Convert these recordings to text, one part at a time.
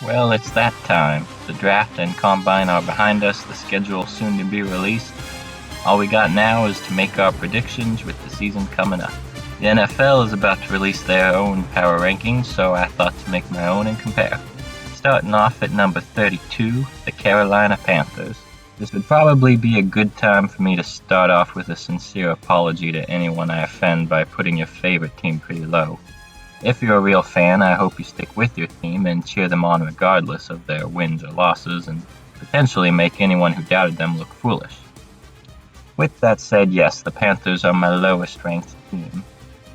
Well, it's that time. The draft and combine are behind us, the schedule soon to be released. All we got now is to make our predictions with the season coming up. The NFL is about to release their own power rankings, so I thought to make my own and compare. Starting off at number 32, the Carolina Panthers. This would probably be a good time for me to start off with a sincere apology to anyone I offend by putting your favorite team pretty low. If you're a real fan, I hope you stick with your team and cheer them on regardless of their wins or losses, and potentially make anyone who doubted them look foolish. With that said, yes, the Panthers are my lowest ranked team.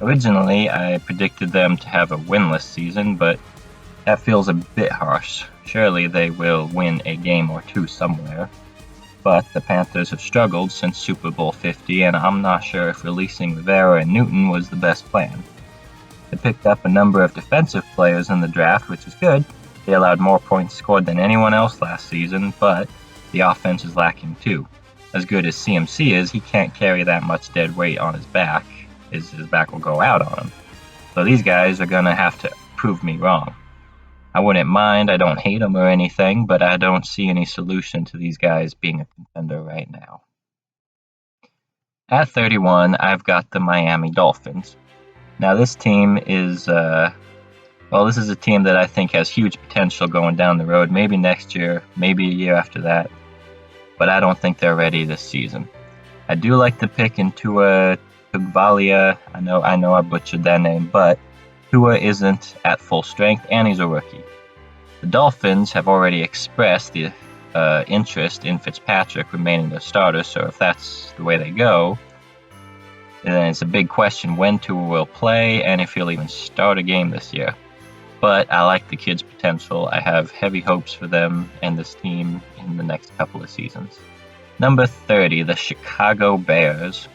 Originally, I predicted them to have a winless season, but that feels a bit harsh. Surely they will win a game or two somewhere. But the Panthers have struggled since Super Bowl 50, and I'm not sure if releasing Rivera and Newton was the best plan. They picked up a number of defensive players in the draft, which is good. They allowed more points scored than anyone else last season, but the offense is lacking too. As good as CMC is, he can't carry that much dead weight on his back. His back will go out on him. So these guys are going to have to prove me wrong. I wouldn't mind, I don't hate them or anything, but I don't see any solution to these guys being a contender right now. At 31, I've got the Miami Dolphins. Now this team is, this is a team that I think has huge potential going down the road, maybe next year, maybe a year after that, but I don't think they're ready this season. I do like the pick in Tua Tagovailoa. I know I butchered that name, but Tua isn't at full strength and he's a rookie. The Dolphins have already expressed the interest in Fitzpatrick remaining their starter, so if that's the way they go, then it's a big question when Tua will play and if he'll even start a game this year. But I like the kid's potential. I have heavy hopes for them and this team in the next couple of seasons. Number 30, the Chicago Bears.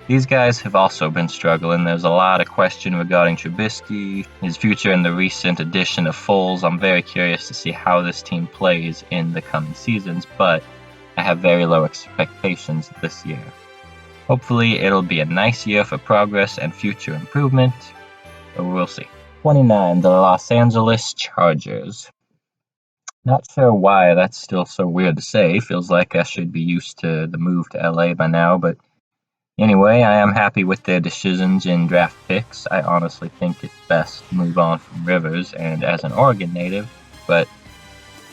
These guys have also been struggling. There's a lot of question regarding Trubisky, his future, and the recent addition of Foles. I'm very curious to see how this team plays in the coming seasons, but I have very low expectations this year. Hopefully, it'll be a nice year for progress and future improvement, but we'll see. 29, the Los Angeles Chargers. Not sure why that's still so weird to say. Feels like I should be used to the move to LA by now, but anyway, I am happy with their decisions in draft picks. I honestly think it's best to move on from Rivers, and as an Oregon native, but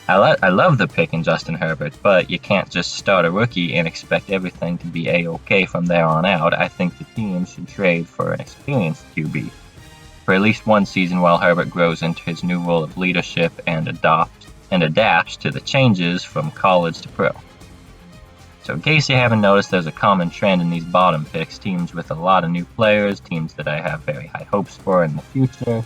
I love the pick in Justin Herbert, but you can't just start a rookie and expect everything to be A-OK from there on out. I think the team should trade for an experienced QB for at least one season while Herbert grows into his new role of leadership and adapts to the changes from college to pro. So in case you haven't noticed, there's a common trend in these bottom picks, teams with a lot of new players, teams that I have very high hopes for in the future,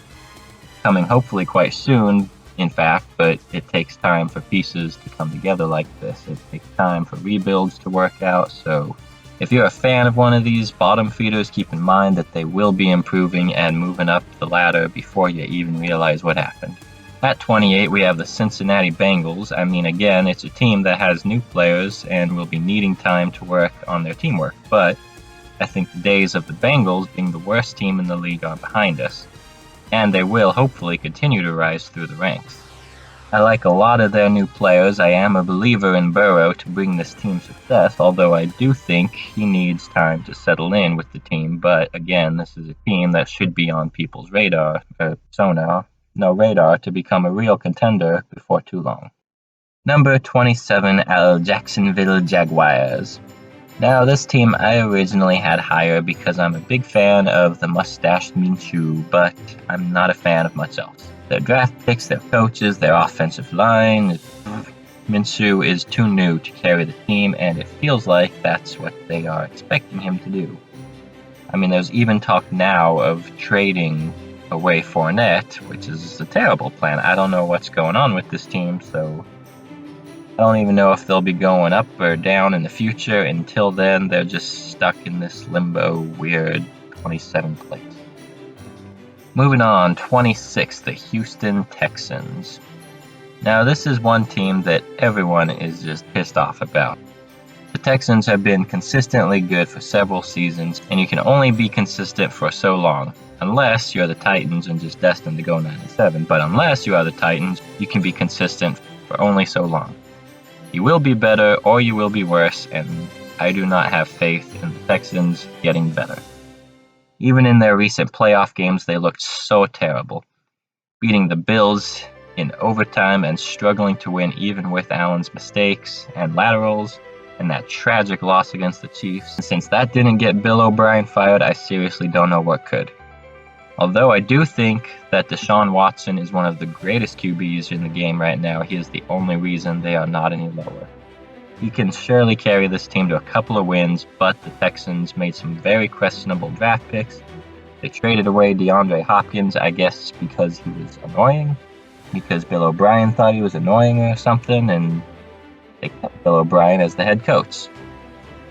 coming hopefully quite soon, in fact, but it takes time for pieces to come together like this. It takes time for rebuilds to work out, so if you're a fan of one of these bottom feeders, keep in mind that they will be improving and moving up the ladder before you even realize what happened. At 28, we have the Cincinnati Bengals. I mean, again, it's a team that has new players and will be needing time to work on their teamwork, but I think the days of the Bengals being the worst team in the league are behind us, and they will hopefully continue to rise through the ranks. I like a lot of their new players. I am a believer in Burrow to bring this team success, although I do think he needs time to settle in with the team, but again, this is a team that should be on people's radar to become a real contender before too long. Number 27, Jacksonville Jaguars. Now, this team I originally had higher because I'm a big fan of the mustached Minshew, but I'm not a fan of much else. Their draft picks, their coaches, their offensive line. Minshew is too new to carry the team, and it feels like that's what they are expecting him to do. I mean, there's even talk now of trading away Fournette, which is a terrible plan. I don't know what's going on with this team, so I don't even know if they'll be going up or down in the future. Until then, they're just stuck in this limbo, weird 27th place. Moving on, 26, the Houston Texans. Now, this is one team that everyone is just pissed off about. The Texans have been consistently good for several seasons, and you can only be consistent for so long, unless you're the Titans and just destined to go 9-7. But unless you are the Titans, you can be consistent for only so long. You will be better or you will be worse, and I do not have faith in the Texans getting better. Even in their recent playoff games, they looked so terrible, beating the Bills in overtime and struggling to win even with Allen's mistakes and laterals, and that tragic loss against the Chiefs. And since that didn't get Bill O'Brien fired, I seriously don't know what could. Although I do think that Deshaun Watson is one of the greatest QBs in the game right now, he is the only reason they are not any lower. He can surely carry this team to a couple of wins, but the Texans made some very questionable draft picks. They traded away DeAndre Hopkins, I guess because he was annoying, because Bill O'Brien thought he was annoying or something, and they kept Bill O'Brien as the head coach.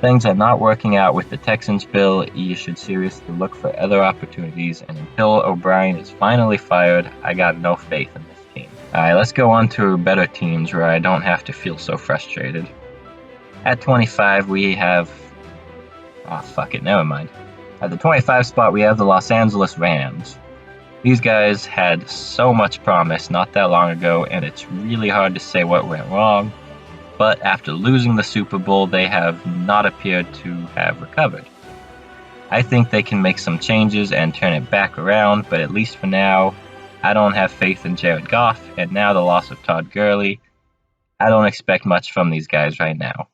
Things are not working out with the Texans, Bill. You should seriously look for other opportunities, and until O'Brien is finally fired, I got no faith in this team. Alright, let's go on to better teams where I don't have to feel so frustrated. At 25, we have... never mind. At the 25 spot, we have the Los Angeles Rams. These guys had so much promise not that long ago, and it's really hard to say what went wrong. But after losing the Super Bowl, they have not appeared to have recovered. I think they can make some changes and turn it back around, but at least for now, I don't have faith in Jared Goff, and now the loss of Todd Gurley, I don't expect much from these guys right now.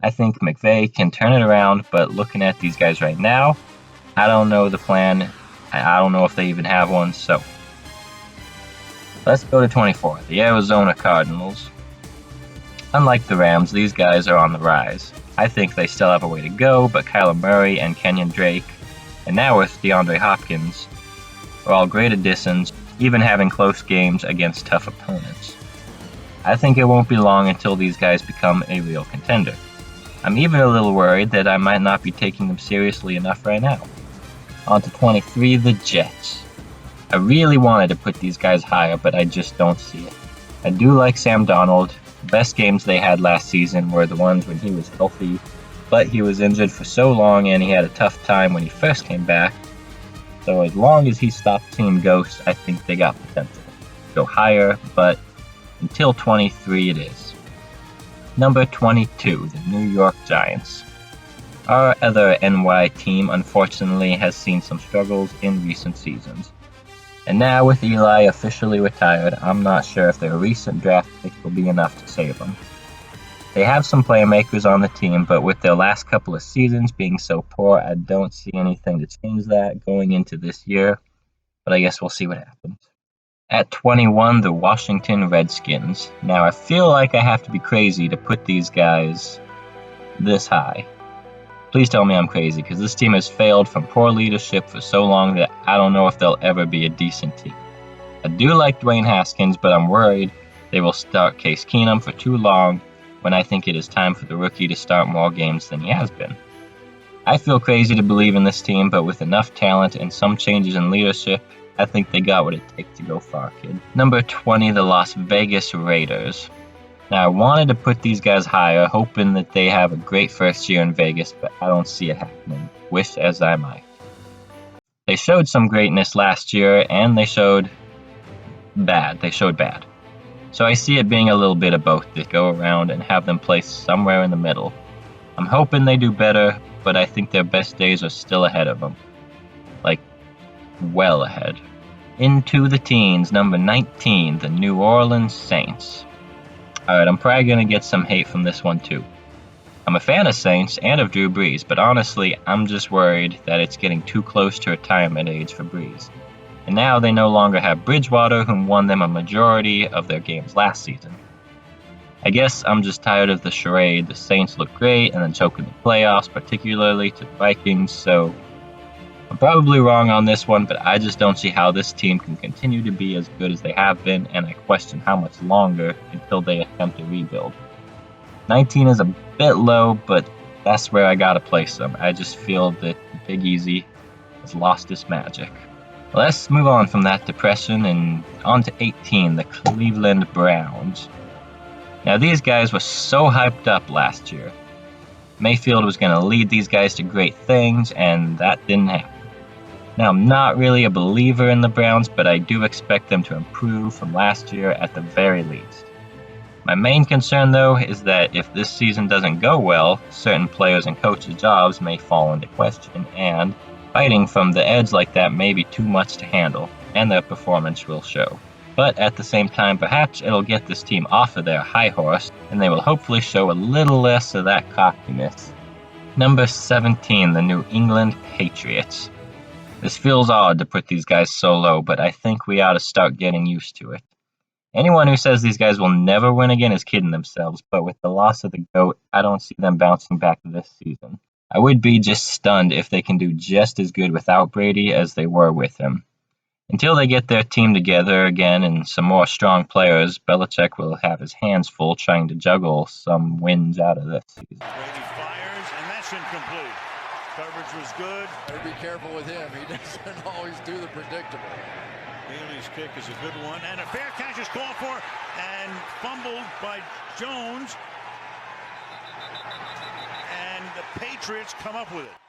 I think McVay can turn it around, but looking at these guys right now, I don't know the plan. I don't know if they even have one, so. Let's go to 24, the Arizona Cardinals. Unlike the Rams, these guys are on the rise. I think they still have a way to go, but Kyler Murray and Kenyon Drake, and now with DeAndre Hopkins, are all great additions, even having close games against tough opponents. I think it won't be long until these guys become a real contender. I'm even a little worried that I might not be taking them seriously enough right now. On to 23, the Jets. I really wanted to put these guys higher, but I just don't see it. I do like Sam Darnold. The best games they had last season were the ones when he was healthy, but he was injured for so long and he had a tough time when he first came back. So as long as he stopped seeing ghosts, I think they got potential to go higher, but until 23 it is. Number 22, the New York Giants. Our other NY team unfortunately has seen some struggles in recent seasons. And now with Eli officially retired, I'm not sure if their recent draft picks will be enough to save them. They have some playmakers on the team, but with their last couple of seasons being so poor, I don't see anything to change that going into this year, but I guess we'll see what happens. At 21, the Washington Redskins. Now I feel like I have to be crazy to put these guys this high. Please tell me I'm crazy, because this team has failed from poor leadership for so long that I don't know if they'll ever be a decent team. I do like Dwayne Haskins, but I'm worried they will start Case Keenum for too long when I think it is time for the rookie to start more games than he has been. I feel crazy to believe in this team, but with enough talent and some changes in leadership, I think they got what it takes to go far, kid. Number 20, the Las Vegas Raiders. Now, I wanted to put these guys higher, hoping that they have a great first year in Vegas, but I don't see it happening. Wish as I might. They showed some greatness last year, and they showed bad. So I see it being a little bit of both to go around and have them placed somewhere in the middle. I'm hoping they do better, but I think their best days are still ahead of them. Like, well ahead. Into the teens, number 19, the New Orleans Saints. Alright, I'm probably going to get some hate from this one too. I'm a fan of Saints and of Drew Brees, but honestly, I'm just worried that it's getting too close to retirement age for Brees. And now they no longer have Bridgewater, whom won them a majority of their games last season. I guess I'm just tired of the charade. The Saints look great and then choke in the playoffs, particularly to the Vikings, so I'm probably wrong on this one, but I just don't see how this team can continue to be as good as they have been, and I question how much longer until they attempt a rebuild. 19 is a bit low, but that's where I gotta place them. I just feel that Big Easy has lost its magic. Let's move on from that depression and on to 18, the Cleveland Browns. Now these guys were so hyped up last year. Mayfield was going to lead these guys to great things, and that didn't happen. Now, I'm not really a believer in the Browns, but I do expect them to improve from last year at the very least. My main concern, though, is that if this season doesn't go well, certain players and coaches' jobs may fall into question, and fighting from the edge like that may be too much to handle, and their performance will show. But at the same time, perhaps it'll get this team off of their high horse, and they will hopefully show a little less of that cockiness. Number 17, the New England Patriots. This feels odd to put these guys so low, but I think we ought to start getting used to it. Anyone who says these guys will never win again is kidding themselves, but with the loss of the GOAT, I don't see them bouncing back this season. I would be just stunned if they can do just as good without Brady as they were with him. Until they get their team together again and some more strong players, Belichick will have his hands full trying to juggle some wins out of this season. Brady fires, and that's incomplete. Coverage was good. Better be careful with him. He doesn't always do the predictable. Bailey's kick is a good one, and a fair catch is called for, and fumbled by Jones. And the Patriots come up with it.